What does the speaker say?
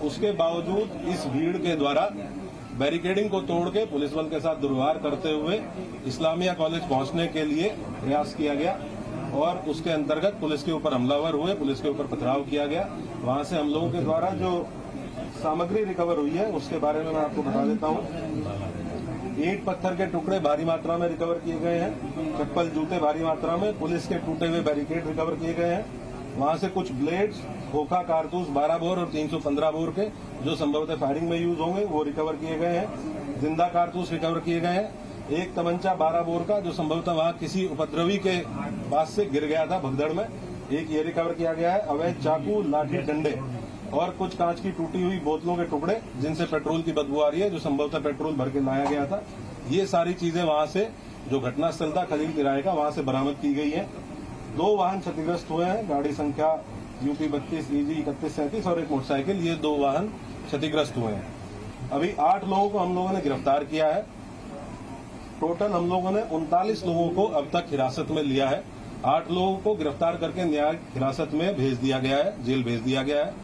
उसके बावजूद इस भीड़ के द्वारा बैरिकेडिंग को तोड़ के पुलिस बल के साथ दुर्व्यवहार करते हुए इस्लामिया कॉलेज पहुंचने के लिए प्रयास किया गया और उसके अंतर्गत पुलिस के ऊपर हमलावर हुए, पुलिस के ऊपर पथराव किया गया। वहां से हम लोगों के द्वारा जो सामग्री रिकवर हुई है उसके बारे में मैं आपको बता देता हूं। ईंट पत्थर के टुकड़े भारी मात्रा में रिकवर किए गए हैं, चप्पल जूते भारी मात्रा में, पुलिस के टूटे हुए बैरिकेड रिकवर किए गए हैं। वहां से कुछ ब्लेड्स, खोखा कारतूस 12 बोर और 315 बोर के जो संभवतः फायरिंग में यूज होंगे वो रिकवर किए गए हैं। जिंदा कारतूस रिकवर किए गए हैं। एक तमंचा 12 बोर का जो संभवतः वहां किसी उपद्रवी के पास से गिर गया था भगदड़ में, एक ये रिकवर किया गया है। अवैध चाकू, लाठी, डंडे और कुछ कांच की टूटी हुई बोतलों के टुकड़े जिनसे पेट्रोल की बदबू आ रही है, जो संभवतः पेट्रोल भर के लाया गया था। ये सारी चीजें वहां से जो घटनास्थल था खलील किराए का, वहां से बरामद की गई है। 2 वाहन क्षतिग्रस्त हुए हैं, गाड़ी संख्या UP 32 EG 3137 और एक मोटरसाइकिल, ये 2 वाहन क्षतिग्रस्त हुए हैं। अभी 8 लोगों को हम लोगों ने गिरफ्तार किया है। टोटल हम लोगों ने 39 लोगों को अब तक हिरासत में लिया है। 8 लोगों को गिरफ्तार करके न्यायिक हिरासत में भेज दिया गया है, जेल भेज दिया गया है।